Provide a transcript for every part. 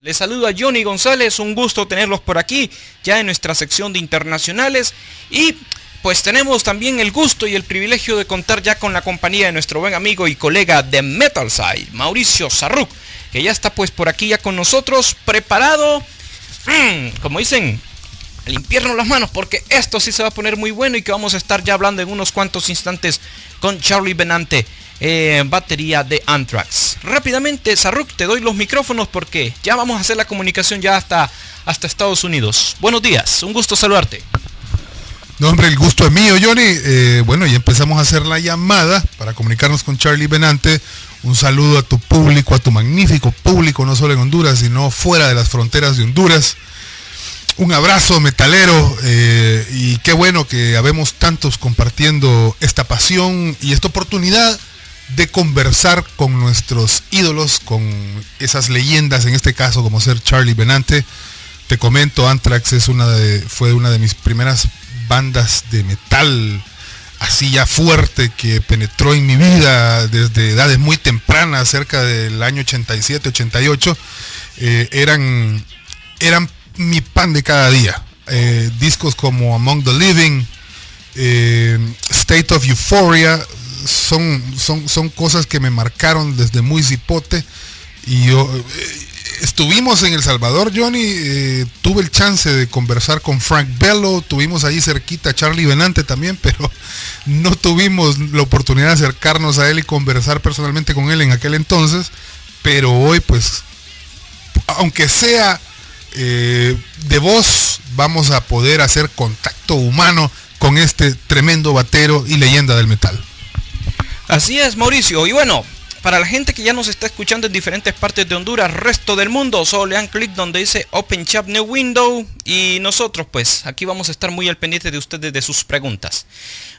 Les saluda Johonny González, un gusto tenerlos por aquí, ya en nuestra sección de internacionales. Y pues tenemos también el gusto y el privilegio de contar ya con la compañía de nuestro buen amigo y colega de Metalside, Mauricio Zarruk, que ya está pues por aquí ya con nosotros, preparado, como dicen, a limpiarnos las manos, porque esto sí se va a poner muy bueno y que vamos a estar ya hablando en unos cuantos instantes con Benante, batería de Anthrax. Rápidamente, Zarruk, te doy los micrófonos porque ya vamos a hacer la comunicación ya hasta Estados Unidos. Buenos días, un gusto saludarte. No, hombre, el gusto es mío, Johonny. Bueno, ya empezamos a hacer la llamada para comunicarnos con Benante. Un saludo a tu público, a tu magnífico público, no solo en Honduras, sino fuera de las fronteras de Honduras. Un abrazo metalero, y qué bueno que habemos tantos compartiendo esta pasión y esta oportunidad de conversar con nuestros ídolos, con esas leyendas, en este caso como ser Benante. Te comento, Anthrax fue una de mis primeras bandas de metal así ya fuerte que penetró en mi vida desde edades muy tempranas, cerca del año 87, 88. Eran mi pan de cada día. Discos como Among the Living, State of Euphoria, son cosas que me marcaron desde muy cipote. Y yo estuvimos en El Salvador, Johonny. Tuve el chance de conversar con Frank Bello, tuvimos ahí cerquita a Benante también, pero no tuvimos la oportunidad de acercarnos a él y conversar personalmente con él en aquel entonces. Pero hoy, pues, aunque sea de voz, vamos a poder hacer contacto humano con este tremendo batero y leyenda del metal. Así es, Mauricio. Y bueno, para la gente que ya nos está escuchando en diferentes partes de Honduras, resto del mundo, solo le dan clic donde dice Open Chat New Window y nosotros pues aquí vamos a estar muy al pendiente de ustedes, de sus preguntas.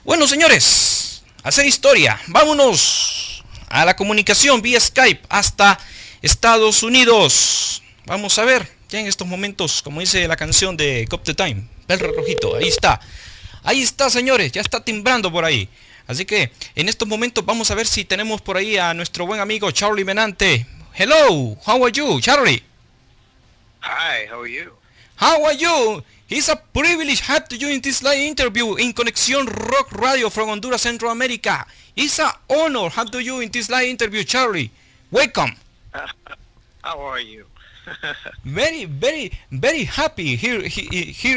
Bueno, señores, hacer historia. Vámonos a la comunicación vía Skype hasta Estados Unidos. Vamos a ver, ya en estos momentos, como dice la canción de Cop the Time, perro rojito, ahí está, señores, ya está timbrando por ahí. Así que en estos momentos vamos a ver si tenemos por ahí a nuestro buen amigo Benante. Hello, how are you, Charlie? Hi, how are you? How are you? It's a privilege to have you in this live interview in Conexion Rock Radio from Honduras, Central America. It's an honor to have you in this live interview, Charlie. Welcome. How are you? Very happy hear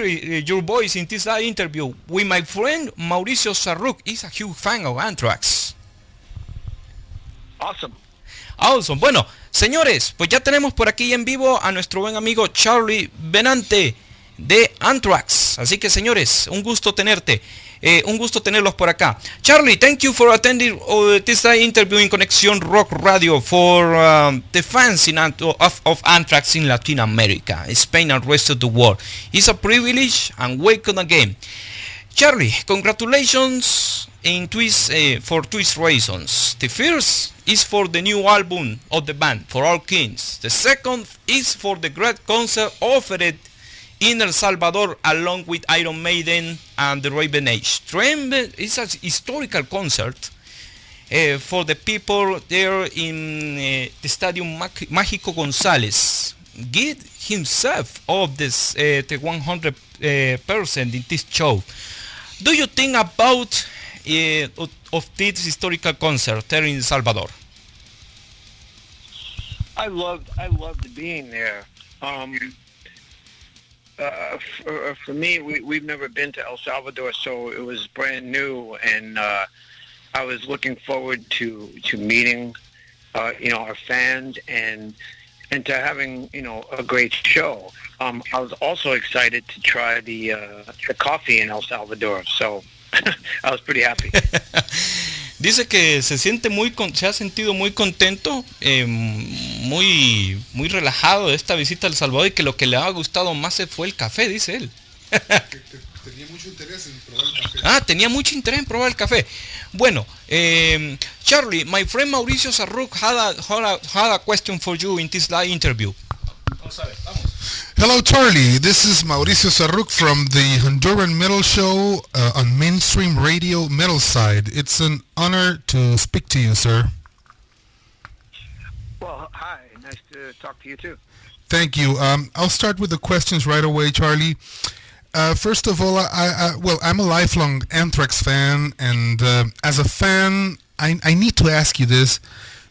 your voice in this interview with my friend Mauricio Zarruk. He's a huge fan of Anthrax. Awesome. Bueno, señores, pues ya tenemos por aquí en vivo a nuestro buen amigo Benante de Anthrax. Así que, señores, un gusto tenerte. Un gusto tenerlos por acá. Charlie, thank you for attending this interview in Conexion Rock Radio for the fans of Anthrax in Latin America, Spain and rest of the world. It's a privilege and welcome again. Charlie, congratulations for twist reasons. The first is for the new album of the band, For All Kings. The second is for the great concert offered in El Salvador along with Iron Maiden and the Raven Age. It's a historical concert for the people there in the Stadium Mágico González. Get himself of this the 100% in this show. Do you think about of this historical concert there in El Salvador? I loved being there. For me, we've never been to El Salvador, so it was brand new, and I was looking forward to meeting, our fans and to having, a great show. I was also excited to try the coffee in El Salvador, so I was pretty happy. Dice que se ha sentido muy contento, muy relajado de esta visita a El Salvador y que lo que le ha gustado más fue el café, dice él. Tenía mucho interés en probar el café. Tenía mucho interés en probar el café. Bueno, Charlie, my friend Mauricio Zarruk had a question for you in this live interview. Vamos. Hello, Charlie. This is Mauricio Zarruk from the Honduran Metal Show on Mainstream Radio Metal Side. It's an honor to speak to you, sir. Well, hi. Nice to talk to you, too. Thank you. I'll start with the questions right away, Charlie. First of all, I'm a lifelong Anthrax fan, and as a fan, I need to ask you this.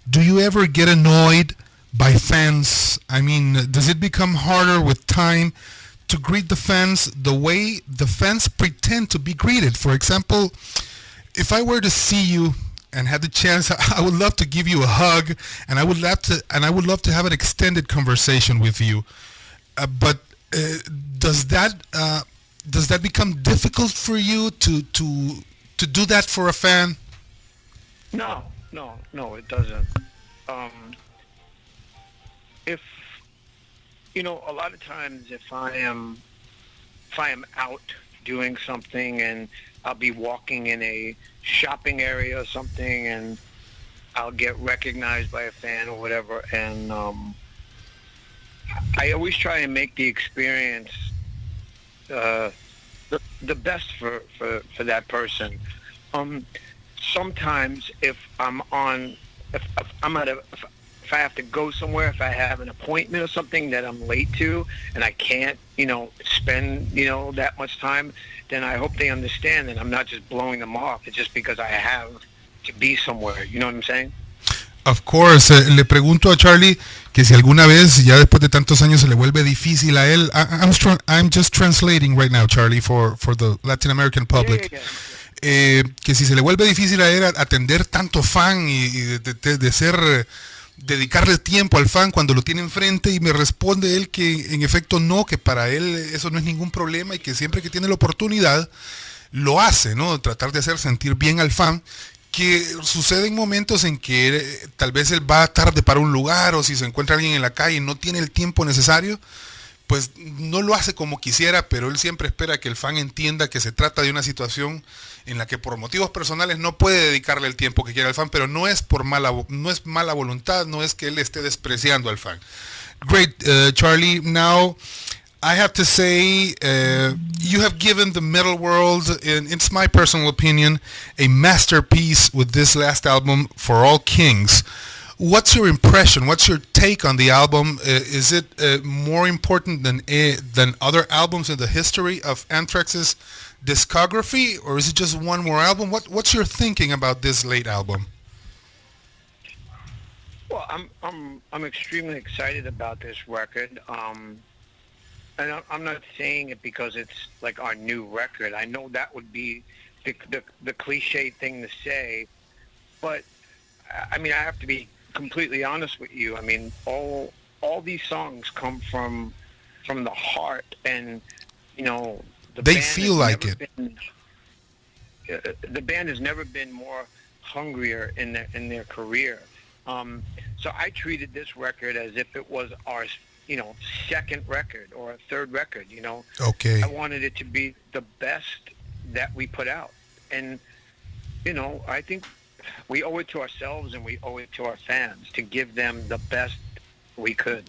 Do you ever get annoyed by fans? I mean, does it become harder with time to greet the fans the way the fans pretend to be greeted? For example, if I were to see you and had the chance, I would love to give you a hug, and I would love to have an extended conversation with you. But does that become difficult for you to do that for a fan? No, it doesn't. If a lot of times, if I am out doing something and I'll be walking in a shopping area or something, and I'll get recognized by a fan or whatever, and I always try and make the experience the best for that person. Sometimes if I have to go somewhere, if I have an appointment or something that I'm late to, and I can't, spend, that much time, then I hope they understand that I'm not just blowing them off. It's just because I have to be somewhere. You know what I'm saying? Of course. Le pregunto a Charlie que si alguna vez, ya después de tantos años, se le vuelve difícil a él. I'm just translating right now, Charlie, for the Latin American public. Yeah. Que si se le vuelve difícil a él atender tanto fan y de ser... dedicarle tiempo al fan cuando lo tiene enfrente, y me responde él que en efecto no, que para él eso no es ningún problema y que siempre que tiene la oportunidad lo hace, ¿no? Tratar de hacer sentir bien al fan, que suceden momentos en que tal vez él va tarde para un lugar, o si se encuentra alguien en la calle y no tiene el tiempo necesario, pues no lo hace como quisiera, pero él siempre espera que el fan entienda que se trata de una situación en la que por motivos personales no puede dedicarle el tiempo que quiera al fan, pero no es mala voluntad, no es que él esté despreciando al fan. Great, Charlie. Now, I have to say, you have given the metal world, and it's my personal opinion, a masterpiece with this last album, For All Kings. What's your impression? What's your take on the album? Is it more important than other albums in the history of Anthrax's discography, or is it just one more album? What's your thinking about this late album? Well, I'm extremely excited about this record. And I'm not saying it because it's like our new record. I know that would be the cliche thing to say, but I mean, I have to be completely honest with you. I mean, all these songs come from the heart, and they feel like it. The band has never been more hungrier in their career. So I treated this record as if it was our, second record or a third record. Okay. I wanted it to be the best that we put out, and I think we owe it to ourselves and we owe it to our fans to give them the best we could.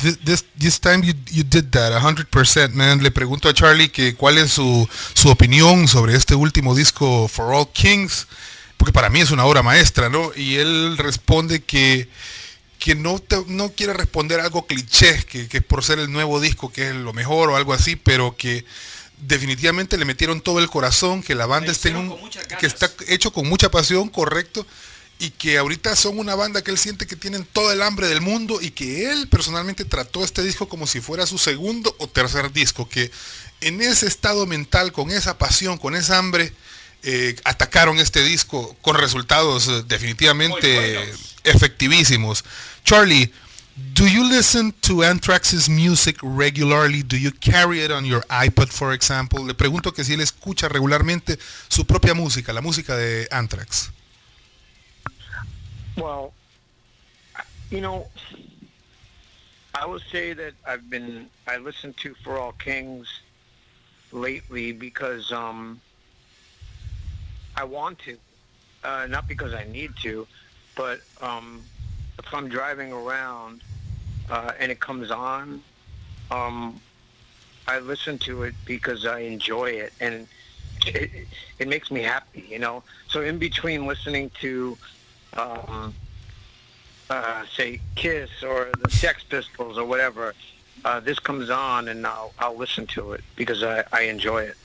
This time you did that 100%, man. Le pregunto a Charlie que cuál es su opinión sobre este último disco, For All Kings, porque para mí es una obra maestra, ¿no? Y él responde que no quiere responder algo cliché, que por ser el nuevo disco que es lo mejor o algo así, pero que definitivamente le metieron todo el corazón, que la banda que está hecho con mucha pasión, correcto, y que ahorita son una banda que él siente que tienen todo el hambre del mundo, y que él personalmente trató este disco como si fuera su segundo o tercer disco, que en ese estado mental, con esa pasión, con esa hambre, atacaron este disco con resultados definitivamente efectivísimos. Charlie, do you listen to Anthrax's music regularly? Do you carry it on your iPod, for example? Le pregunto que si él escucha regularmente su propia música, la música de Anthrax. Well, I will say that I listened to For All Kings lately because I want to, not because I need to, but if I'm driving around and it comes on, I listen to it because I enjoy it, and it makes me happy, So in between listening to say Kiss or the Sex Pistols or whatever, this comes on and I'll listen to it because I enjoy it.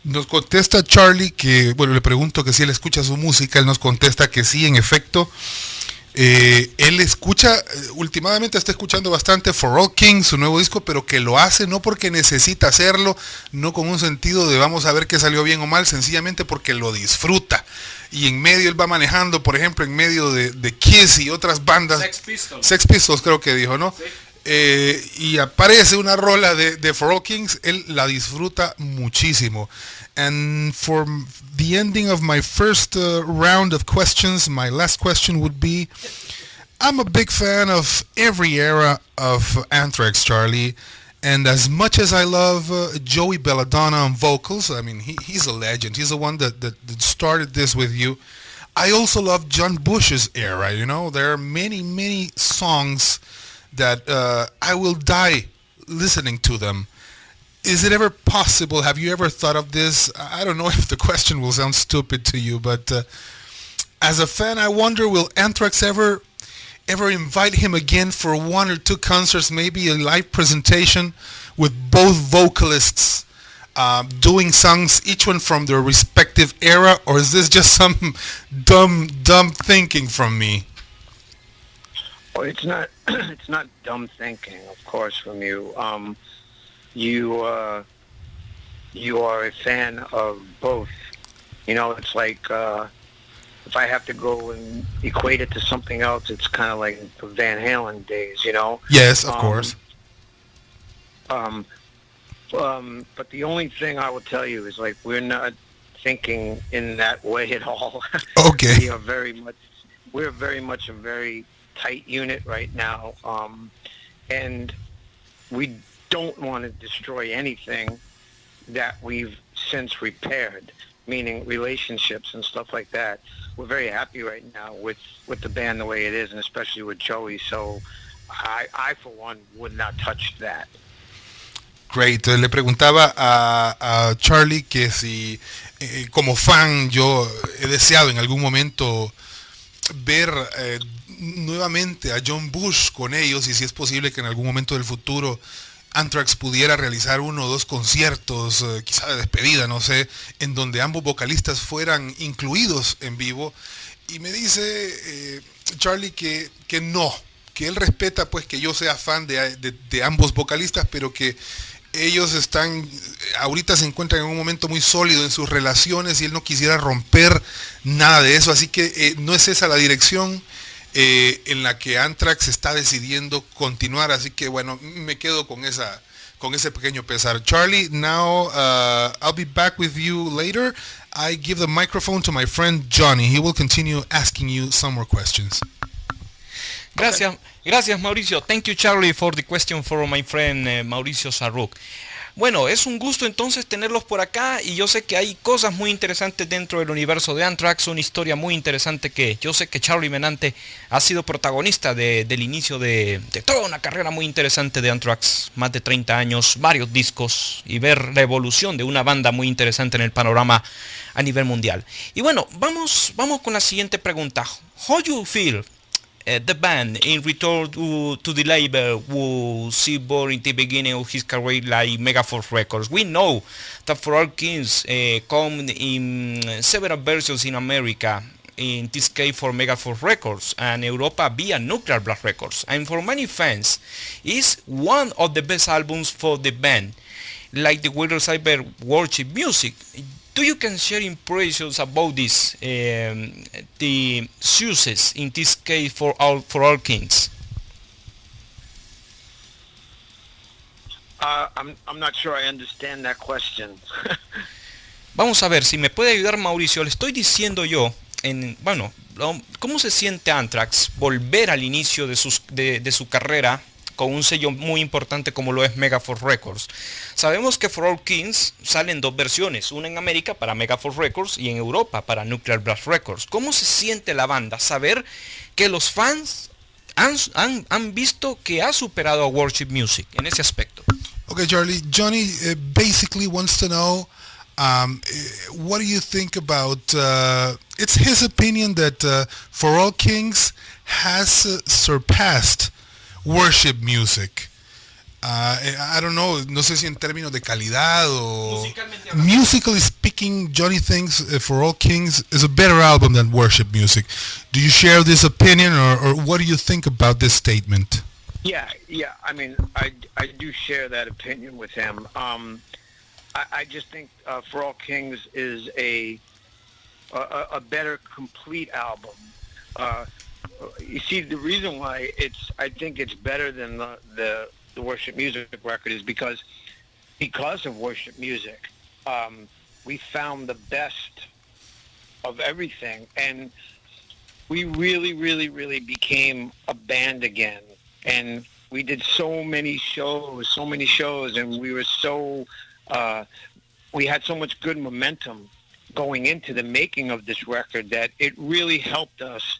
Nos contesta Charlie que, bueno, le pregunto que si él escucha su música, él nos contesta que sí, en efecto. Él escucha, últimamente está escuchando bastante For All Kings, su nuevo disco, pero que lo hace no porque necesita hacerlo, no con un sentido de vamos a ver qué salió bien o mal, sencillamente porque lo disfruta. Y en medio él va manejando, por ejemplo, en medio de Kiss y otras bandas. Sex Pistols creo que dijo, ¿no? Sí. Y aparece una rola de For All Kings, él la disfruta muchísimo. And for the ending of my first round of questions, my last question would be, I'm a big fan of every era of Anthrax, Charlie. And as much as I love Joey Belladona on vocals, I mean, he's a legend. He's the one that started this with you. I also love John Bush's era, you know. There are many, many songs that I will die listening to them. Is it ever possible? Have you ever thought of this? I don't know if the question will sound stupid to you, but as a fan, I wonder, will Anthrax ever invite him again for one or two concerts, maybe a live presentation with both vocalists doing songs, each one from their respective era, or is this just some dumb thinking from me? Well, it's not. It's not dumb thinking, of course, from you. You are a fan of both. You know, it's like if I have to go and equate it to something else, it's kind of like the Van Halen days, you know? Yes, of course. But the only thing I will tell you is, like, we're not thinking in that way at all. Okay. We're very much a very tight unit right now, and we don't want to destroy anything that we've since repaired, meaning relationships and stuff like that. We're very happy right now with the band the way it is, and especially with Joey, so I for one would not touch that. Great. Le preguntaba a Charlie que si como fan yo he deseado en algún momento ver nuevamente a John Bush con ellos, y si es posible que en algún momento del futuro Anthrax pudiera realizar uno o dos conciertos, quizá de despedida, no sé, en donde ambos vocalistas fueran incluidos en vivo. Y me dice Charlie que no, que él respeta pues que yo sea fan de ambos vocalistas, pero que ellos ahorita se encuentran en un momento muy sólido en sus relaciones y él no quisiera romper nada de eso, así que no es esa la dirección en la que Anthrax está decidiendo continuar, así que bueno, me quedo con ese pequeño pesar. Charlie, now I'll be back with you later. I give the microphone to my friend Johnny. He will continue asking you some more questions. Gracias Mauricio. Thank you, Charlie, for the question for my friend Mauricio Zarruk. Bueno, es un gusto entonces tenerlos por acá, y yo sé que hay cosas muy interesantes dentro del universo de Anthrax, una historia muy interesante que yo sé que Charlie Benante ha sido protagonista del inicio de toda una carrera muy interesante de Anthrax, más de 30 años, varios discos, y ver la evolución de una banda muy interesante en el panorama a nivel mundial. Y bueno, vamos con la siguiente pregunta. How do you feel the band in return to the label who see born in the beginning of his career like Megaforce Records? We know that For All Kings come in several versions in America, in this case for Megaforce Records, and Europa via Nuclear Blast Records, and for many fans is one of the best albums for the band, like the Weird Cyber Worship Music. Do you can share impressions about this, the success in this case for all Kings? I'm not sure I understand that question. Vamos a ver si me puede ayudar Mauricio. Le estoy diciendo yo, ¿cómo se siente Anthrax volver al inicio de su carrera con un sello muy importante como lo es Megaforce Records? Sabemos que For All Kings salen dos versiones, una en América para Megaforce Records y en Europa para Nuclear Blast Records. ¿Cómo se siente la banda saber que los fans han visto que ha superado a Worship Music en ese aspecto? Okay, Charlie, Johnny basically wants to know what do you think about it's his opinion that For All Kings has surpassed worship music. I don't know, no sé si en términos de calidad o... Musically speaking, Johnny thinks For All Kings is a better album than worship music. Do you share this opinion, or what do you think about this statement? Yeah. I mean, I do share that opinion with him. I just think For All Kings is a better complete album. You see, the reason why I think it's better than the worship music record is because of worship music. We found the best of everything, and we really, really, really became a band again. And we did so many shows, and we were we had so much good momentum going into the making of this record that it really helped us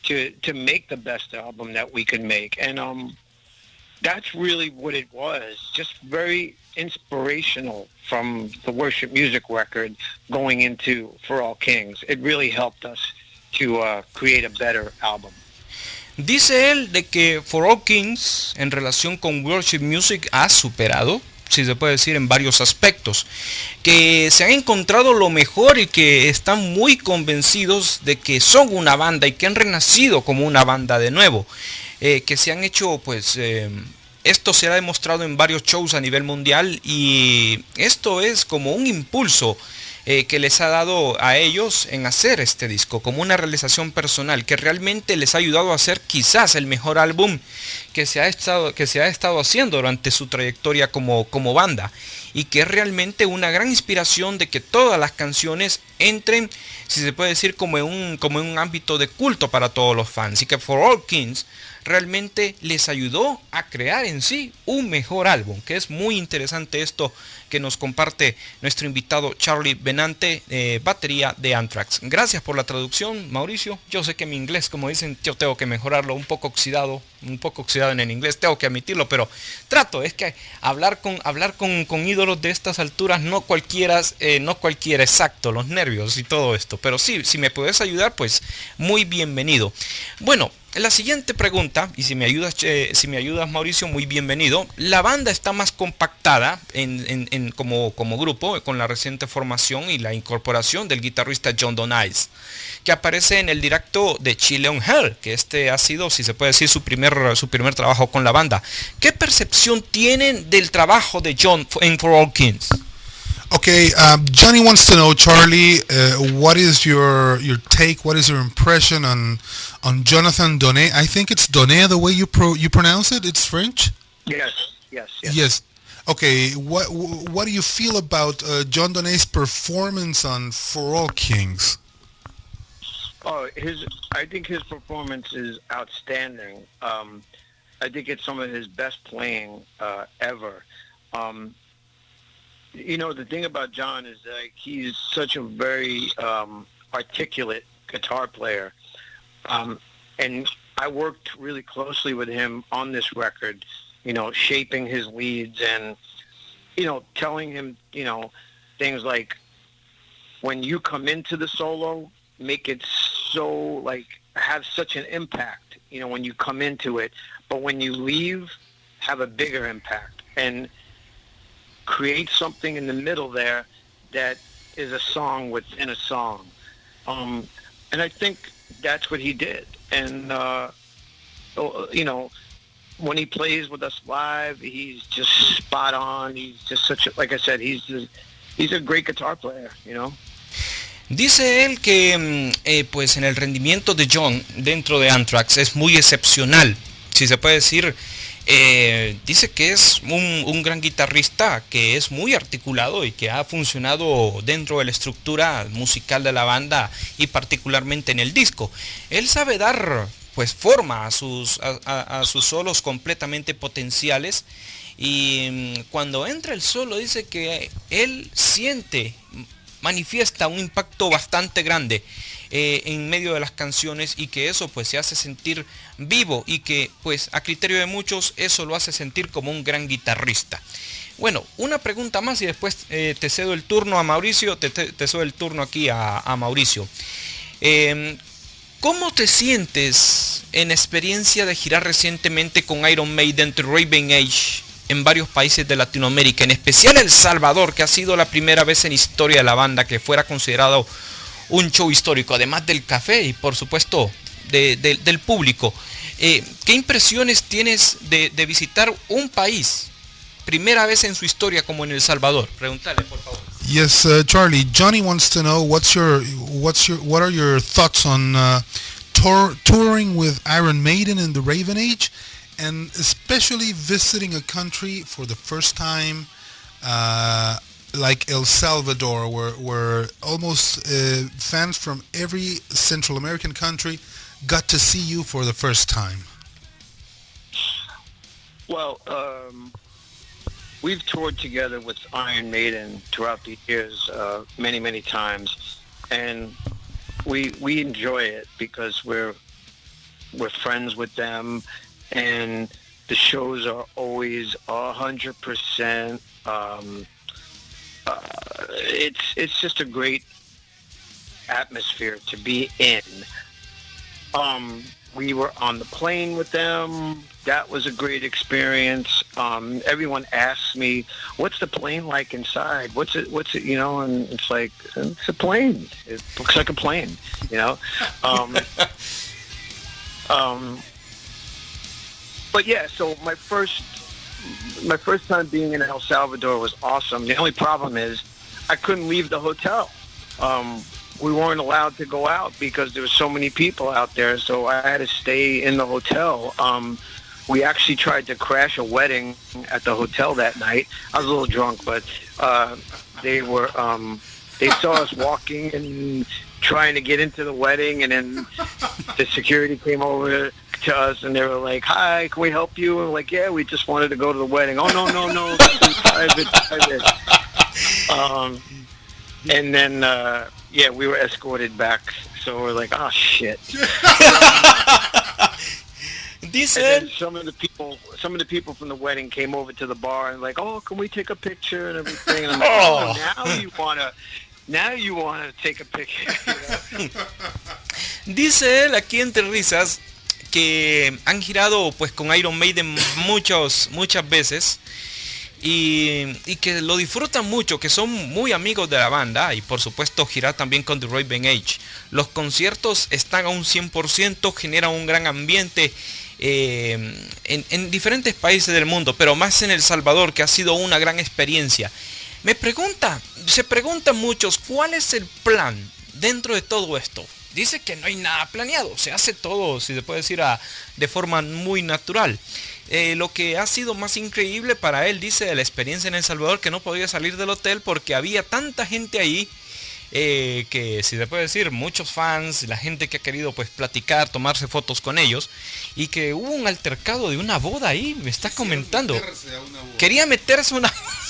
to make the best album that we could make. And that's really what it was, just very inspirational from the worship music record going into For All Kings. It really helped us to create a better album. Dice él de que For All Kings en relación con worship music ha superado, si se puede decir, en varios aspectos, que se han encontrado lo mejor y que están muy convencidos de que son una banda y que han renacido como una banda de nuevo, que se han hecho, pues, esto se ha demostrado en varios shows a nivel mundial, y esto es como un impulso que les ha dado a ellos en hacer este disco, como una realización personal que realmente les ha ayudado a hacer quizás el mejor álbum que se ha estado haciendo durante su trayectoria como banda, y que es realmente una gran inspiración de que todas las canciones entren, si se puede decir, como en un ámbito de culto para todos los fans, y que For All Kings realmente les ayudó a crear en sí un mejor álbum, que es muy interesante esto que nos comparte nuestro invitado Charile Benante, batería de Anthrax. Gracias por la traducción, Mauricio. Yo sé que mi inglés, como dicen, yo tengo que mejorarlo, un poco oxidado en el inglés, tengo que admitirlo, pero trato, es que hablar con ídolos de estas alturas, no cualquiera exacto, los nervios y todo esto, pero sí, si me puedes ayudar, pues muy bienvenido. Bueno, la siguiente pregunta, y si me ayudas Mauricio, muy bienvenido. La banda está más compactada como grupo, con la reciente formación y la incorporación del guitarrista Jonatan Donais, que aparece en el directo de Chile On Hell, que este ha sido, si se puede decir, su primer trabajo con la banda. ¿Qué percepción tienen del trabajo de John en For All Kings? Okay, Johnny wants to know, Charlie, what is your take? What is your impression on Jonatan Donais? I think it's Donais the way you pronounce it. It's French. Yes. Okay, what do you feel about John Donais' performance on For All Kings? Oh, I think his performance is outstanding. I think it's some of his best playing ever. You know, the thing about John is that he's such a very articulate guitar player. And I worked really closely with him on this record, you know, shaping his leads and, you know, telling him, you know, things like, when you come into the solo, make it so, like, have such an impact, you know, when you come into it. But when you leave, have a bigger impact. And create something in the middle there that is a song within a song. And I think that's what he did. And, you know, when he plays with us live, he's just spot on. He's just like I said, he's a great guitar player, you know. Dice él que pues en el rendimiento de John dentro de Anthrax es muy excepcional, si se puede decir. Dice que es un gran guitarrista, que es muy articulado y que ha funcionado dentro de la estructura musical de la banda y particularmente en el disco. Él sabe dar, pues, forma a sus solos completamente potenciales, y cuando entra el solo dice que él manifiesta un impacto bastante grande en medio de las canciones, y que eso pues se hace sentir vivo, y que pues a criterio de muchos eso lo hace sentir como un gran guitarrista. Bueno, una pregunta más y después te cedo el turno a Mauricio, te cedo el turno aquí a Mauricio. ¿Cómo te sientes en experiencia de girar recientemente con Iron Maiden, The Raven Age en varios países de Latinoamérica, en especial El Salvador, que ha sido la primera vez en historia de la banda que fuera considerado un show histórico, además del café y por supuesto del público? ¿Qué impresiones tienes de visitar un país primera vez en su historia como en El Salvador? Pregúntale, por favor. Yes, Charlie. Johnny wants to know what are your thoughts on touring with Iron Maiden in the Raven Age, and especially visiting a country for the first time, like El Salvador, where almost fans from every Central American country got to see you for the first time. Well, we've toured together with Iron Maiden throughout the years, many times, and we enjoy it because we're friends with them, and the shows are always 100%. It's just a great atmosphere to be in. We were on the plane with them. That was a great experience. Everyone asks me, "What's the plane like inside? What's it? You know?" And it's like, it's a plane. It looks like a plane. You know. But yeah, so my first time being in El Salvador was awesome. The only problem is I couldn't leave the hotel. We weren't allowed to go out because there were so many people out there, so I had to stay in the hotel. We actually tried to crash a wedding at the hotel that night. I was a little drunk, but they saw us walking and trying to get into the wedding, and then the security came over to us and they were like, "Hi, can we help you?" And we're like, "Yeah, we just wanted to go to the wedding." "Oh, no, private. And then we were escorted back, so we're like, "Oh shit." Some of the people from the wedding came over to the bar and like, "Oh, can we take a picture?" and everything. And I'm like, "Oh, now you wanna take a picture." You know? Dice él aquí entre risas que han girado pues con Iron Maiden muchas veces y que lo disfrutan mucho, que son muy amigos de la banda, y por supuesto girar también con The Raven Age. Los conciertos están a un 100%, generan un gran ambiente en diferentes países del mundo, pero más en El Salvador, que ha sido una gran experiencia. Se preguntan muchos, ¿cuál es el plan dentro de todo esto? Dice que no hay nada planeado, se hace todo, si se puede decir, de forma muy natural. Lo que ha sido más increíble para él, dice, de la experiencia en El Salvador, que no podía salir del hotel porque había tanta gente ahí, que, si se puede decir, muchos fans, la gente que ha querido pues platicar, tomarse fotos con ellos, y que hubo un altercado de una boda ahí, me está comentando. Quería meterse a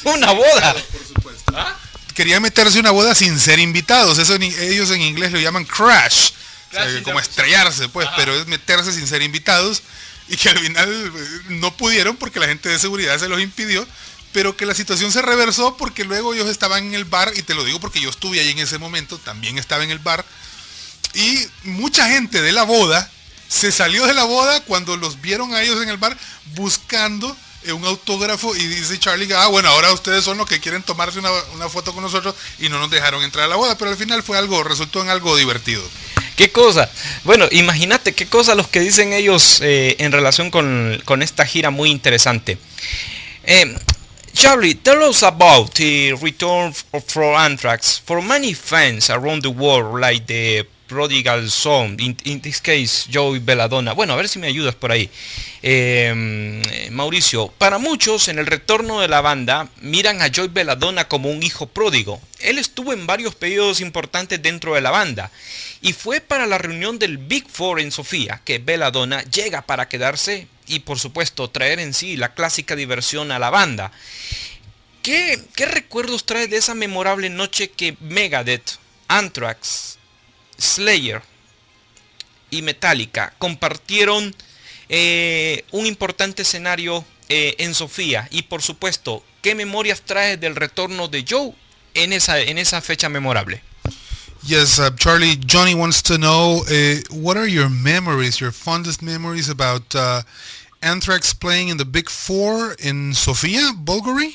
una boda. Por supuesto. ¿Ah? Quería meterse a una boda sin ser invitados. Eso ellos en inglés lo llaman crash. O sea, como estrellarse, pues. Ajá. Pero es meterse sin ser invitados, y que al final no pudieron porque la gente de seguridad se los impidió, pero que la situación se reversó porque luego ellos estaban en el bar, y te lo digo porque yo estuve ahí en ese momento, también estaba en el bar, y mucha gente de la boda se salió de la boda cuando los vieron a ellos en el bar buscando un autógrafo, y dice Charlie, bueno, ahora ustedes son los que quieren tomarse una foto con nosotros, y no nos dejaron entrar a la boda, pero al final resultó en algo divertido. ¿Qué cosa? Bueno, imagínate qué cosa los que dicen ellos en relación con esta gira muy interesante. Charlie, tell us about the return from Anthrax. For many fans around the world, like the prodigal son, in this case, Joey Belladona. Bueno, a ver si me ayudas por ahí. Mauricio, para muchos en el retorno de la banda miran a Joey Belladona como un hijo pródigo. Él estuvo en varios periodos importantes dentro de la banda, y fue para la reunión del Big Four en Sofía que Belladona llega para quedarse y por supuesto traer en sí la clásica diversión a la banda. ¿Qué recuerdos trae de esa memorable noche que Megadeth, Anthrax, Slayer y Metallica compartieron un importante escenario en Sofía? Y por supuesto, ¿qué memorias traes del retorno de Joe en esa fecha memorable? Yes, Charlie, Johnny wants to know what are your memories, your fondest memories about Anthrax playing in the Big Four in Sofia, Bulgaria?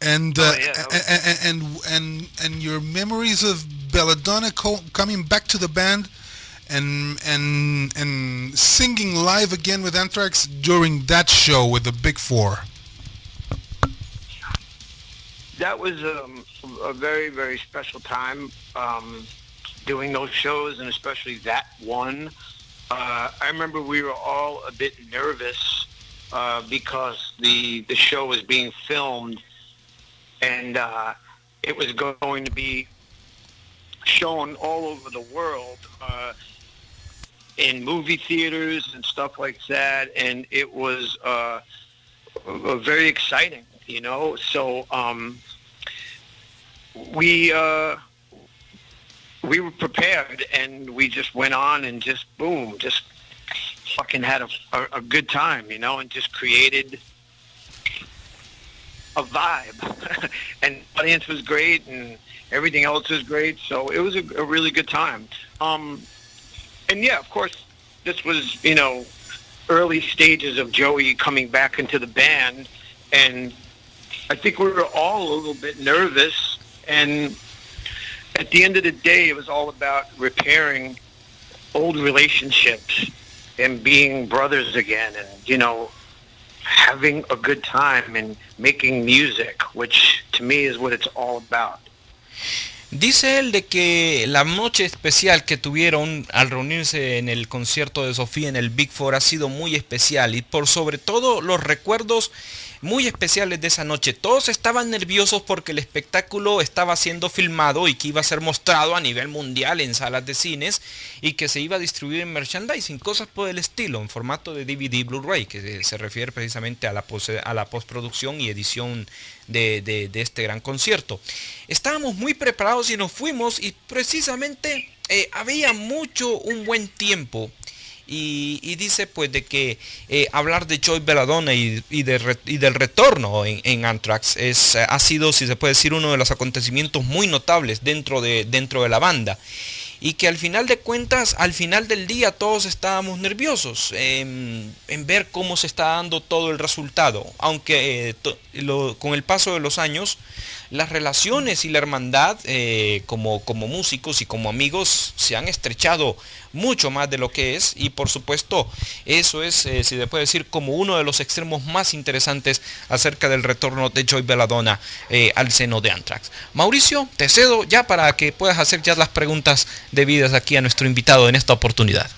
And and your memories of Belladona coming back to the band and singing live again with Anthrax during that show with the Big Four. That was a very, very special time doing those shows, and especially that one. I remember we were all a bit nervous because the show was being filmed, and it was going to be shown all over the world in movie theaters and stuff like that, and it was very exciting, you know. So we were prepared, and we just went on and just boom, just fucking had a good time, you know, and just created a vibe. And the audience was great, and everything else was great, so it was a really good time. And yeah, of course, this was, you know, early stages of Joey coming back into the band, and I think we were all a little bit nervous, and at the end of the day, it was all about repairing old relationships and being brothers again, and, you know, having a good time and making music, which to me is what it's all about. Dice él de que la noche especial que tuvieron al reunirse en el concierto de Sofía en el Big Four ha sido muy especial, y por sobre todo los recuerdos muy especiales de esa noche. Todos estaban nerviosos porque el espectáculo estaba siendo filmado y que iba a ser mostrado a nivel mundial en salas de cines, y que se iba a distribuir en merchandising, cosas por el estilo, en formato de DVD Blu-ray, que se refiere precisamente a la postproducción y edición de este gran concierto. Estábamos muy preparados y nos fuimos, y precisamente había un buen tiempo. Y dice pues de que hablar de Joey Belladona y del retorno en Anthrax ha sido, si se puede decir, uno de los acontecimientos muy notables dentro de la banda, y que al final de cuentas, al final del día, todos estábamos nerviosos en ver cómo se está dando todo el resultado, aunque con el paso de los años las relaciones y la hermandad como músicos y como amigos se han estrechado mucho más de lo que es, y por supuesto eso es, si se puede decir, como uno de los extremos más interesantes acerca del retorno de Joey Belladona al seno de Anthrax. Mauricio, te cedo ya para que puedas hacer ya las preguntas debidas aquí a nuestro invitado en esta oportunidad.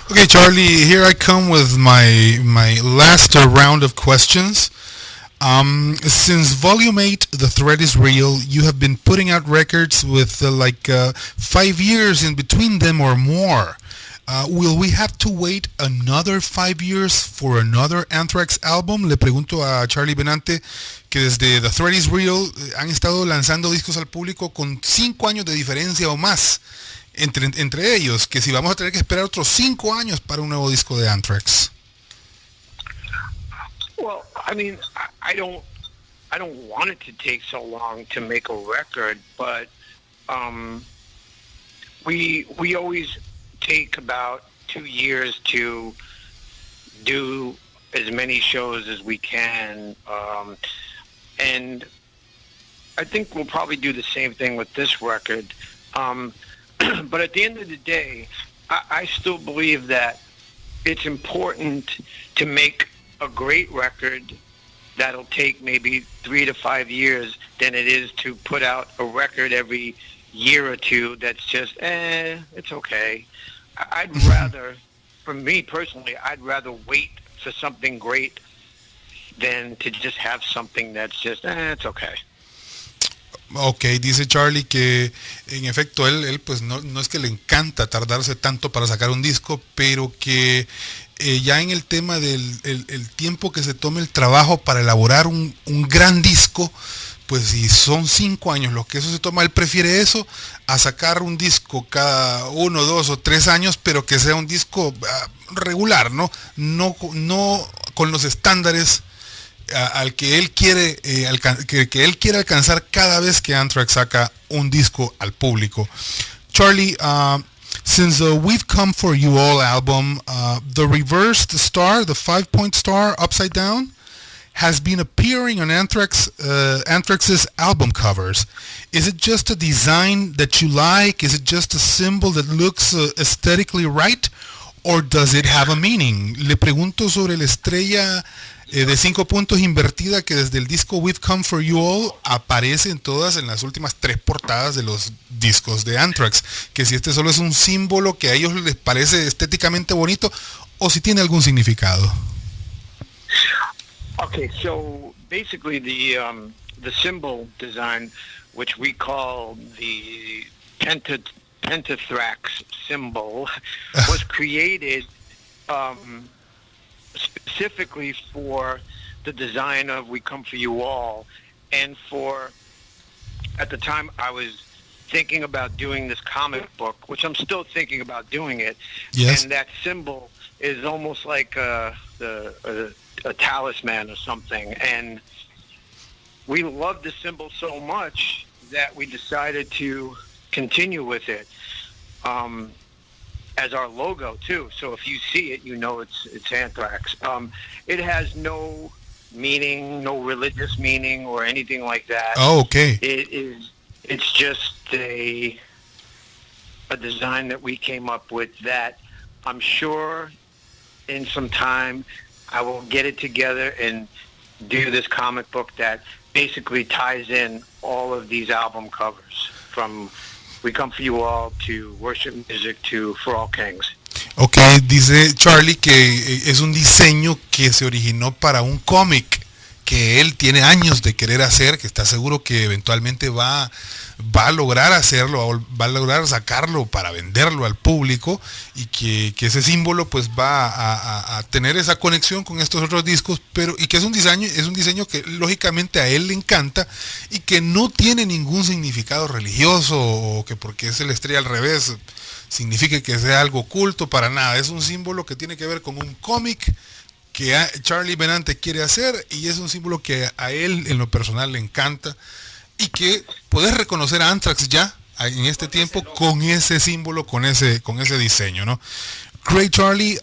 Okay, Charlie, here I come with my last round of questions. Since Volume 8, The Threat is Real, you have been putting out records with 5 years in between them or more. Will we have to wait another 5 years for another Anthrax album? Le pregunto a Charlie Benante, que desde The Threat is Real han estado lanzando discos al público con 5 años de diferencia o más entre ellos, que si vamos a tener que esperar otros 5 años para un nuevo disco de Anthrax. Well, I mean, I don't want it to take so long to make a record, but we always take about 2 years to do as many shows as we can, and I think we'll probably do the same thing with this record. But at the end of the day, I still believe that it's important to make a great record that'll take maybe 3 to 5 years than it is to put out a record every year or two that's just, it's okay. I'd rather, for me personally, I'd rather wait for something great than to just have something that's just, it's okay. Ok, dice Charlie que en efecto él pues no es que le encanta tardarse tanto para sacar un disco, pero que ya en el tema del el tiempo que se tome el trabajo para elaborar un gran disco, pues si son 5 años lo que eso se toma, él prefiere eso a sacar un disco cada 1, 2 o 3 años, pero que sea un disco regular, no con los estándares al que él quiere que él quiere alcanzar cada vez que Anthrax saca un disco al público. Charlie, since the We've Come For You All album, the reversed star, the 5-point star upside down, has been appearing on Anthrax's album covers. Is it just a design that you like? Is it just a symbol that looks aesthetically right? Or does it have a meaning? Le pregunto sobre la estrella de 5 puntos invertida que desde el disco We've Come For You All aparece en las últimas 3 portadas de los discos de Anthrax. Que si este solo es un símbolo que a ellos les parece estéticamente bonito o si tiene algún significado. Okay, so basically the symbol design, which we call the Anthrax symbol, was created specifically for the design of We Come For You All, and at the time I was thinking about doing this comic book, which I'm still thinking about doing it. Yes. And that symbol is almost like a talisman or something, and we loved the symbol so much that we decided to continue with it as our logo too. So if you see it, you know it's Anthrax. It has no meaning, no religious meaning or anything like that. Oh, okay. It's just a design that we came up with that I'm sure in some time I will get it together and do this comic book that basically ties in all of these album covers, from We Come For You All to Worship Music to For All Kings. Ok, dice Charlie que es un diseño que se originó para un cómic que él tiene años de querer hacer, que está seguro que eventualmente va a lograr hacerlo, va a lograr sacarlo para venderlo al público, y que ese símbolo pues va a tener esa conexión con estos otros discos, pero y que es un diseño que lógicamente a él le encanta y que no tiene ningún significado religioso, o que porque es la estrella al revés signifique que sea algo oculto, para nada. Es un símbolo que tiene que ver con un cómic que Charlie Benante quiere hacer, y es un símbolo que a él en lo personal le encanta, y que puedes reconocer a Anthrax ya en este tiempo con ese símbolo, con ese diseño, ¿no? Great, Charlie.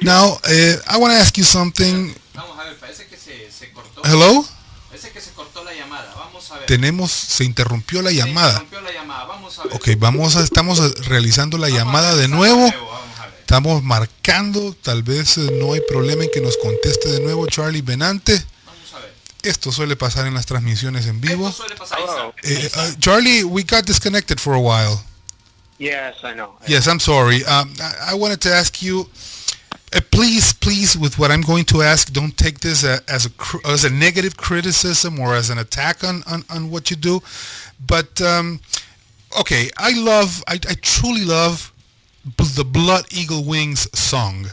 Now, I want to ask you something. Vamos a ver, parece que se cortó. Hello? Parece que se cortó la llamada. Vamos a ver. Se interrumpió la llamada. Se interrumpió la llamada. Vamos a ver. Ok, estamos realizando la llamada de nuevo. Estamos marcando, tal vez no hay problema en que nos conteste de nuevo Charlie Benante. Vamos a ver. Esto suele pasar en las transmisiones en vivo. Esto suele pasar. Charlie, we got disconnected for a while. Yes, I know. Yes, I'm sorry. I wanted to ask you, please, with what I'm going to ask, don't take this as a negative criticism or as an attack on what you do. But, okay, I truly love the Blood Eagle Wings song.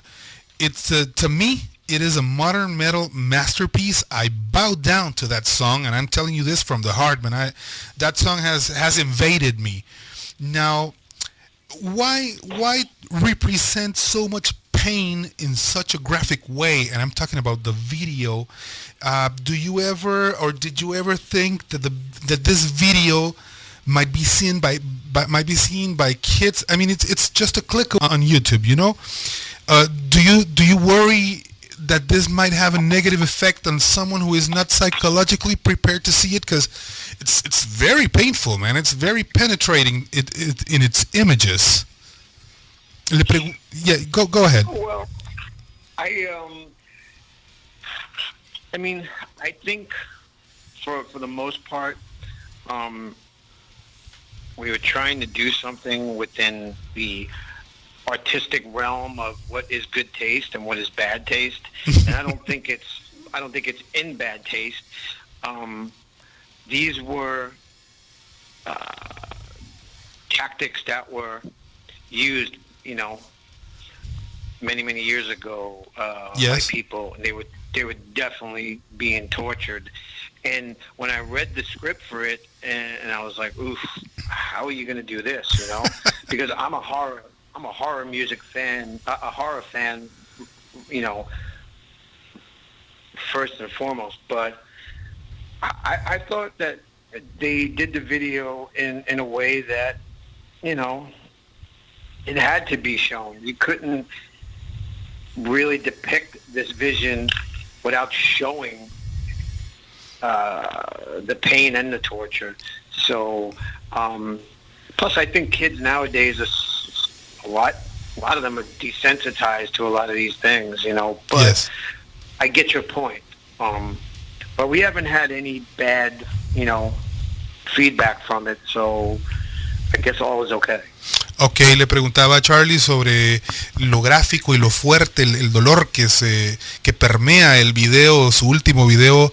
It's to me, it is a modern metal masterpiece. I bow down to that song, and I'm telling you this from the heart, man. That song has invaded me. Now, why represent so much pain in such a graphic way? And I'm talking about the video. Did you ever think that this video might be seen by kids? I mean, it's just a click on YouTube, you know. Do you worry that this might have a negative effect on someone who is not psychologically prepared to see it? Because it's very painful, man. It's very penetrating in its images. Yeah, go ahead. Well, I mean, I think for the most part, we were trying to do something within the artistic realm of what is good taste and what is bad taste, and I don't think it's in bad taste. These were tactics that were used, you know, many years ago by people, and they were definitely being tortured. And when I read the script for it, and I was like, oof, how are you going to do this, you know? Because I'm a horror music fan, a horror fan, you know, first and foremost. But I thought that they did the video in a way that, you know, it had to be shown. You couldn't really depict this vision without showing the pain and the torture. So, plus I think kids nowadays are a lot of them are desensitized to a lot of these things, you know. But yes. I get your point. But we haven't had any bad, you know, feedback from it, so I guess all is okay. Ok, le preguntaba a Charlie sobre lo gráfico y lo fuerte, el dolor que permea el video, su último video,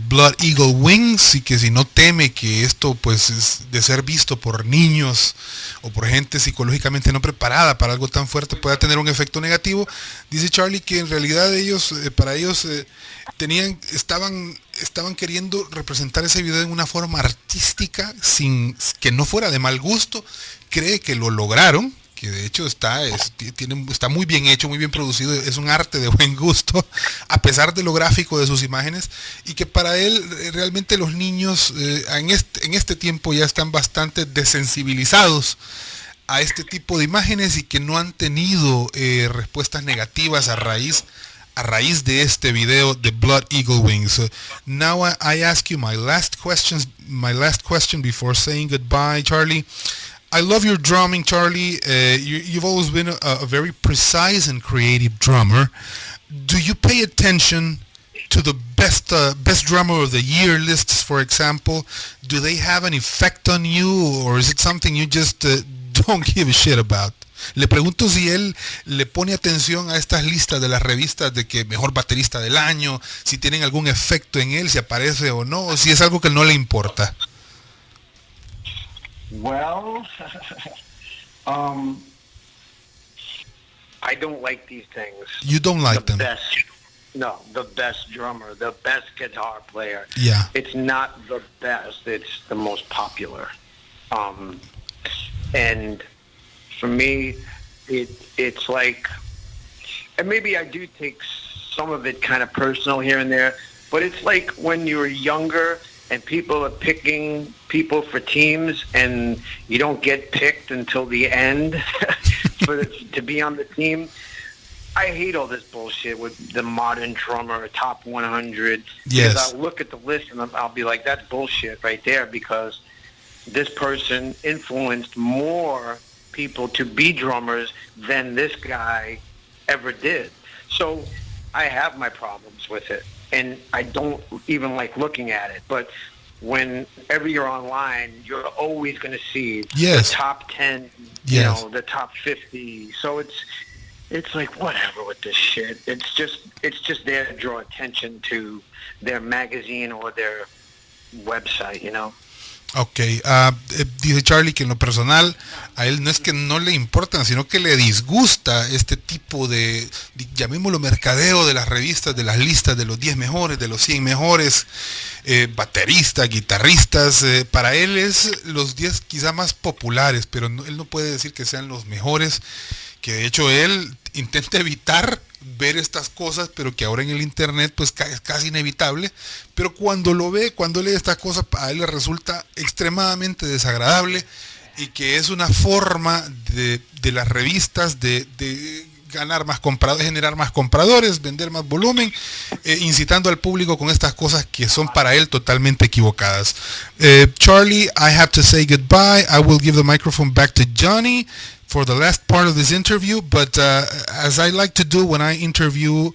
Blood Eagle Wings, y que si no teme que esto, pues, es de ser visto por niños o por gente psicológicamente no preparada para algo tan fuerte, pueda tener un efecto negativo. Dice Charlie que en realidad ellos, para ellos, estaban queriendo representar ese video en una forma artística, sin que no fuera de mal gusto. Cree que lo lograron, que de hecho está muy bien hecho, muy bien producido, es un arte de buen gusto, a pesar de lo gráfico de sus imágenes, y que para él realmente los niños en este tiempo ya están bastante desensibilizados a este tipo de imágenes y que no han tenido respuestas negativas a raíz de este video de Blood Eagle Wings. So now I ask you my last question before saying goodbye, Charlie. I love your drumming, Charlie. You've always been a very precise and creative drummer. Do you pay attention to the best drummer of the year lists, for example? Do they have an effect on you, or is it something you just don't give a shit about? Le pregunto si él le pone atención a estas listas de las revistas de que mejor baterista del año, si tienen algún efecto en él, si aparece o no, o si es algo que no le importa. Well, I don't like these things. You don't like them? The best drummer, the best guitar player. Yeah. It's not the best, it's the most popular. And for me, it's like, and maybe I do take some of it kind of personal here and there, but it's like when you were younger and people are picking people for teams and you don't get picked until the end to be on the team. I hate all this bullshit with the modern drummer, top 100. Yes. Because I'll look at the list and I'll be like, that's bullshit right there, because this person influenced more people to be drummers than this guy ever did. So I have my problems with it, and I don't even like looking at it. But whenever you're online, you're always going to see the top 10, you know, the top 50. So it's like, whatever with this shit. It's just there to draw attention to their magazine or their website, you know. Ok, dice Charlie que en lo personal a él no es que no le importan, sino que le disgusta este tipo de llamémoslo mercadeo de las revistas, de las listas de los 10 mejores, de los 100 mejores bateristas, guitarristas. Para él es los 10 quizá más populares, pero él no puede decir que sean los mejores, que de hecho él intenta evitar ver estas cosas, pero que ahora en el internet pues es casi inevitable, pero cuando lo ve, cuando lee estas cosas, a él le resulta extremadamente desagradable, y que es una forma de las revistas de ganar más compradores, generar más compradores, vender más volumen, incitando al público con estas cosas que son para él totalmente equivocadas. Charlie, I have to say goodbye. I will give the microphone back to Johnny for the last part of this interview, but as I like to do when I interview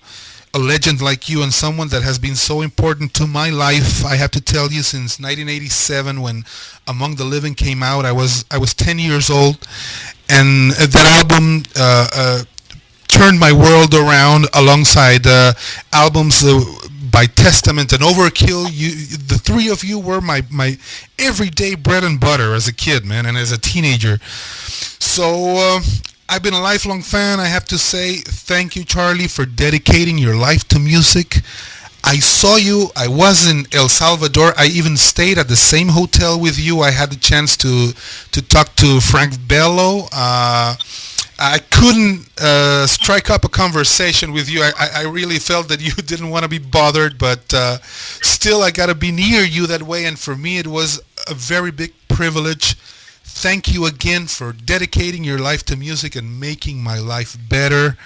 a legend like you and someone that has been so important to my life, I have to tell you, since 1987 when Among the Living came out, I was 10 years old, and that album turned my world around, alongside albums by Testament and Overkill. The three of you were my everyday bread and butter as a kid, man, and as a teenager. So I've been a lifelong fan. I have to say thank you, Charlie, for dedicating your life to music. I saw you. I was in El Salvador. I even stayed at the same hotel with you. I had the chance to talk to Frank Bello I couldn't strike up a conversation with you. I really felt that you didn't want to be bothered, but still I got to be near you that way. And for me, it was a very big privilege. Thank you again for dedicating your life to music and making my life better.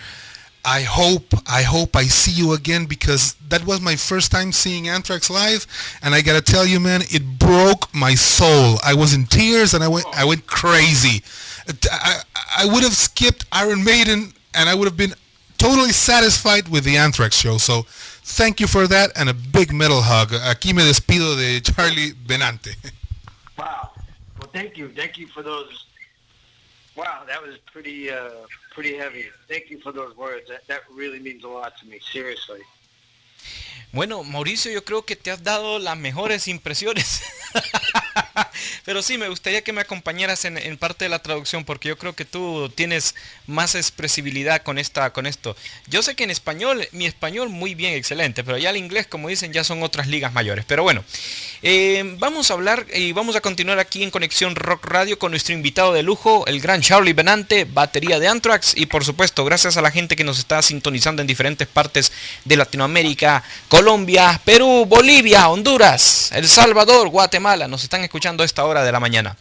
I hope I see you again, because that was my first time seeing Anthrax live, and I gotta tell you, man, it broke my soul. I was in tears and I went crazy. I would have skipped Iron Maiden and I would have been totally satisfied with the Anthrax show. So thank you for that, and a big metal hug. Aquí me despido de Charlie Benante. Wow. Well, thank you for those. Wow, that was pretty heavy. Thank you for those words. That really means a lot to me, seriously. Bueno, Mauricio, yo creo que te has dado las mejores impresiones. Pero sí, me gustaría que me acompañaras en parte de la traducción, porque yo creo que tú tienes más expresibilidad con esto. Yo sé que en español, mi español muy bien, excelente, pero ya el inglés, como dicen, ya son otras ligas mayores. Pero bueno, vamos a hablar y vamos a continuar aquí en Conexión Rock Radio con nuestro invitado de lujo, el gran Charlie Benante, batería de Anthrax, y por supuesto, gracias a la gente que nos está sintonizando en diferentes partes de Latinoamérica, Colombia, Perú, Bolivia, Honduras, El Salvador, Guatemala, nos están escuchando a esta hora de la mañana.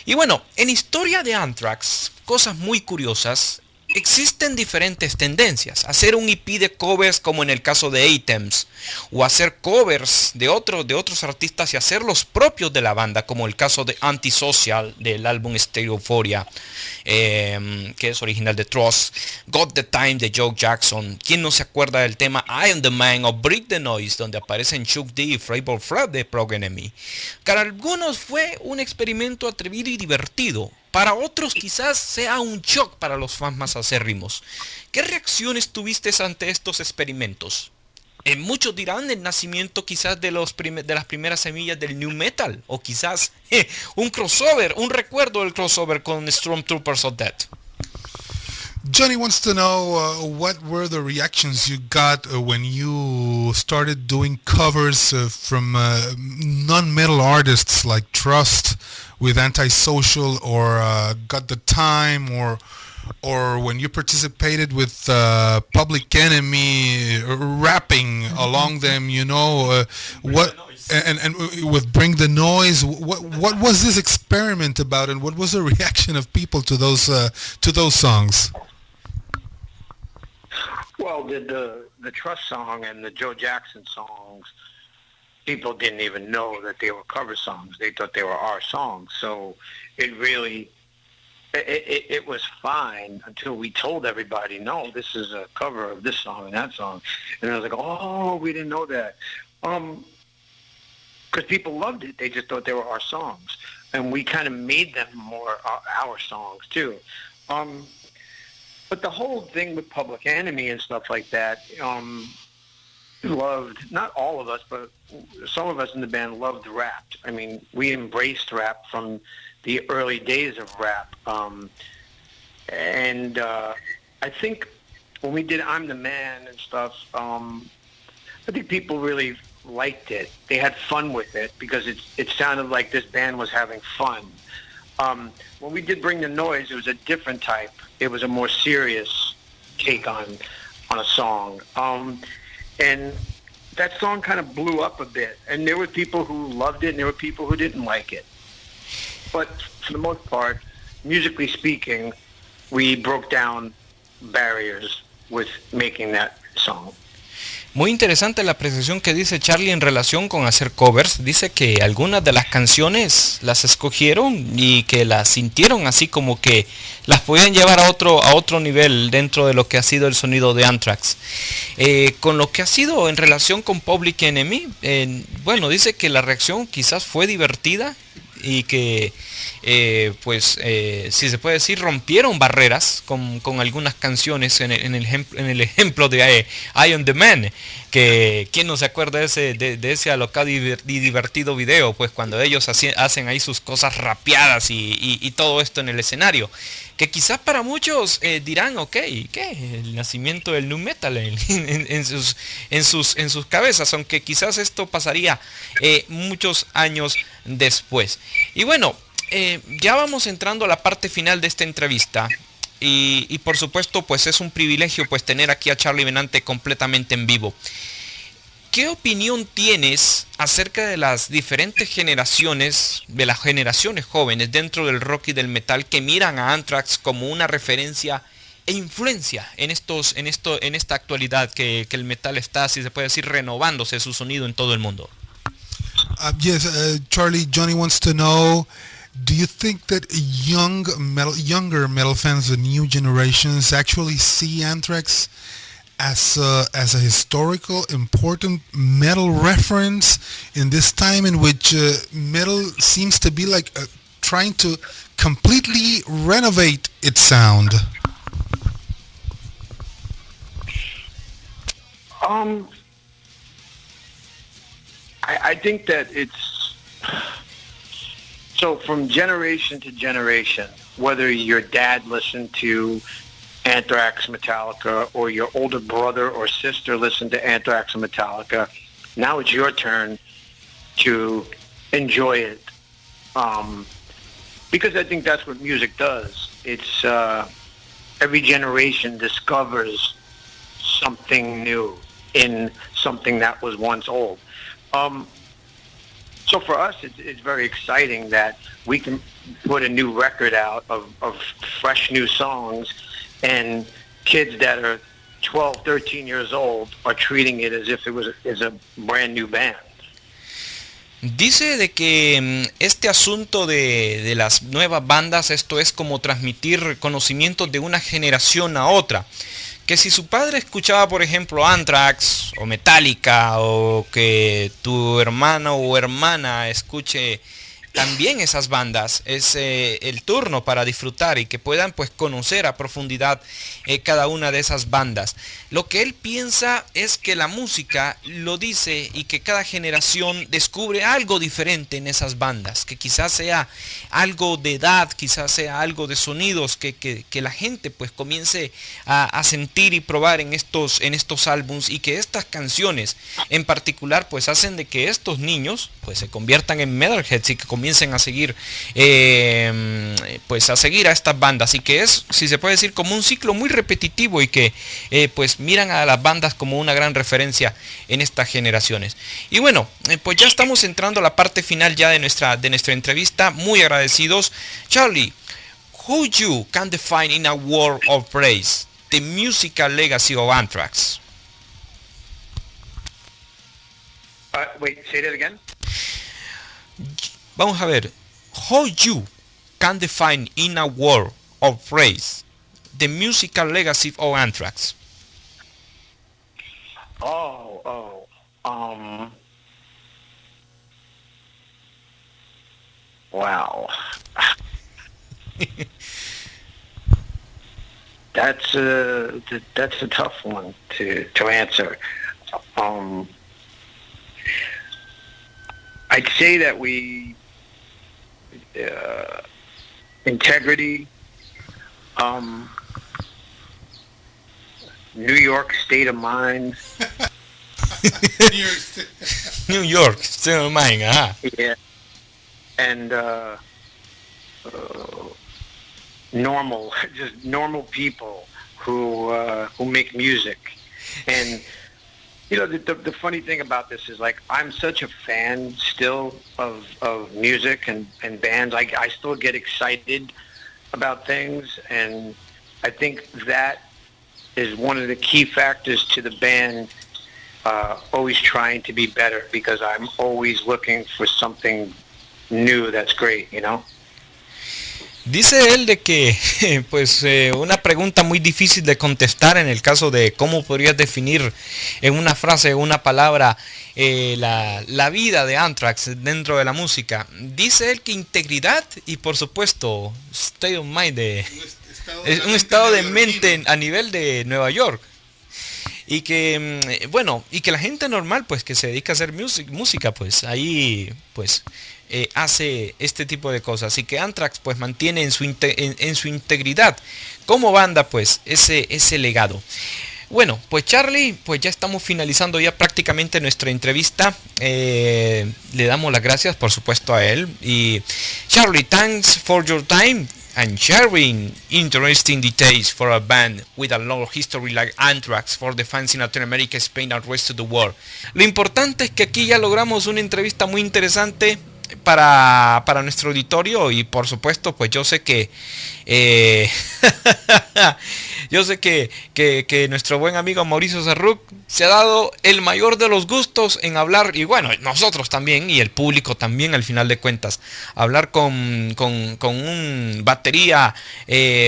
Y bueno, en historia de Anthrax, cosas muy curiosas. Existen diferentes tendencias. Hacer un EP de covers, como en el caso de Items, o hacer covers de otros artistas y hacer los propios de la banda, como el caso de Antisocial del álbum Stereophoria, que es original de Trust, Got the Time de Joe Jackson. ¿Quién no se acuerda del tema I Am the Man o Break the Noise, donde aparecen Chuck D y Flavor Flav de Programa? Para algunos fue un experimento atrevido y divertido. Para otros quizás sea un shock para los fans más acérrimos. ¿Qué reacciones tuviste ante estos experimentos? Muchos dirán el nacimiento quizás de las primeras semillas del new metal, o quizás un crossover, un recuerdo del crossover con Stormtroopers of Death. Johnny wants to know what were the reactions you got when you started doing covers from non-metal artists like Trust with Antisocial, or Got the Time, or when you participated with Public Enemy, rapping along them, you know, what and with Bring the Noise. What was this experiment about, and what was the reaction of people to those songs? Well, the Trust song and the Joe Jackson songs, people didn't even know that they were cover songs. They thought they were our songs. So it really, it was fine until we told everybody, no, this is a cover of this song and that song. And I was like, oh, we didn't know that. Because people loved it. They just thought they were our songs. And we kind of made them more our songs, too. But the whole thing with Public Enemy and stuff like that, loved, not all of us, but some of us in the band loved rap. I mean, we embraced rap from the early days of rap. And I think when we did I'm the Man and stuff, I think people really liked it. They had fun with it because it sounded like this band was having fun. When we did Bring the Noise, it was a different type. It was a more serious take on a song. And that song kind of blew up a bit. And there were people who loved it and there were people who didn't like it. But for the most part, musically speaking, we broke down barriers with making that song. Muy interesante la apreciación que dice Charlie en relación con hacer covers. Dice que algunas de las canciones las escogieron y que las sintieron así como que las podían llevar a otro nivel dentro de lo que ha sido el sonido de Anthrax. Con lo que ha sido en relación con Public Enemy, bueno, dice que la reacción quizás fue divertida y que si se puede decir, rompieron barreras con algunas canciones en el ejemplo de I Am the Man, que quién no se acuerda de ese alocado y divertido video, pues cuando ellos hacen ahí sus cosas rapeadas y todo esto en el escenario, que quizás para muchos dirán, ok, ¿qué? El nacimiento del nu metal en sus cabezas, aunque quizás esto pasaría muchos años después. Y bueno, ya vamos entrando a la parte final de esta entrevista. y por supuesto pues es un privilegio pues tener aquí a Charlie Benante completamente en vivo. ¿Qué opinión tienes acerca de las diferentes generaciones, de las generaciones jóvenes dentro del rock y del metal que miran a Anthrax como una referencia e influencia en esta actualidad que el metal está, si se puede decir, renovándose su sonido en todo el mundo? Charlie, Johnny wants to know, do you think that younger metal fans, the new generations, actually see Anthrax as a historical important metal reference in this time in which metal seems to be like trying to completely renovate its sound? I think that it's so from generation to generation, whether your dad listened to Anthrax, Metallica, or your older brother or sister listened to Anthrax and Metallica, now it's your turn to enjoy it. Because I think that's what music does. It's every generation discovers something new in something that was once old. So for us, it's very exciting that we can put a new record out of fresh new songs, and kids that are 12, 13 years old are treating it as if it was a brand new band. Dice de que este asunto de las nuevas bandas, esto es como transmitir conocimientos de una generación a otra. Que si su padre escuchaba, por ejemplo, Anthrax o Metallica, o que tu hermano o hermana escuche también esas bandas, es el turno para disfrutar y que puedan pues conocer a profundidad cada una de esas bandas. Lo que él piensa es que la música lo dice y que cada generación descubre algo diferente en esas bandas, que quizás sea algo de edad, quizás sea algo de sonidos que la gente pues comience a sentir y probar en estos álbums, y que estas canciones en particular pues hacen de que estos niños pues se conviertan en metalheads y que comiencen a seguir pues a seguir a estas bandas, y que es, si se puede decir, como un ciclo muy repetitivo, y que pues miran a las bandas como una gran referencia en estas generaciones. Y bueno, pues ya estamos entrando a la parte final ya de nuestra entrevista. Muy agradecidos. Charlie, how you can define in a word of praise the musical legacy of Anthrax? Wait, say that again? Vamos a ver, how you can define in a word of praise the musical legacy of Anthrax? Wow. That's a tough one to answer. I'd say that we integrity, New York state of mind. New York state of mind, Yeah, and just normal people who make music. And you know, the funny thing about this is, like, I'm such a fan still of music and bands. I still get excited about things, and I think that is one of the key factors to the band always trying to be better, because I'm always looking for something new that's great, you know? Dice él de que pues una pregunta muy difícil de contestar en el caso de cómo podrías definir en una frase, una palabra, la vida de Anthrax dentro de la música. Dice él que integridad y, por supuesto, state of mind, un estado de mente a nivel de Nueva York. Y que, bueno, y que la gente normal pues que se dedica a hacer música pues ahí pues hace este tipo de cosas, y que Anthrax pues mantiene en su integridad como banda pues ese legado. Bueno, pues Charlie, pues ya estamos finalizando ya prácticamente nuestra entrevista. Le damos las gracias, por supuesto, a él. Y Charlie, thanks for your time. and sharing interesting details for a band with a long history like Anthrax for the fans in Latin America, Spain and rest of the world. Lo importante es que aquí ya logramos una entrevista muy interesante para nuestro auditorio y por supuesto pues yo sé que yo sé que nuestro buen amigo Mauricio Zarruk se ha dado el mayor de los gustos en hablar, y bueno, nosotros también y el público también al final de cuentas, hablar con un batería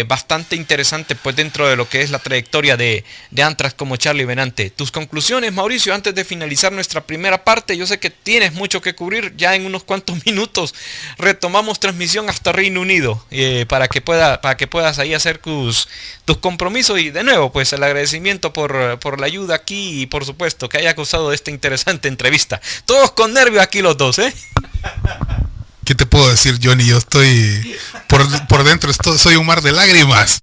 bastante interesante pues dentro de lo que es la trayectoria de Anthrax como Charlie Benante. Tus conclusiones, Mauricio, antes de finalizar nuestra primera parte. Yo sé que tienes mucho que cubrir, ya en unos cuantos minutos retomamos transmisión hasta Reino Unido para que puedas ahí hacer tus compromisos, y de nuevo pues el agradecimiento por la ayuda aquí y por supuesto que haya causado esta interesante entrevista. Todos con nervios aquí los dos, ¿Qué te puedo decir, Johnny? Yo estoy por dentro, soy un mar de lágrimas.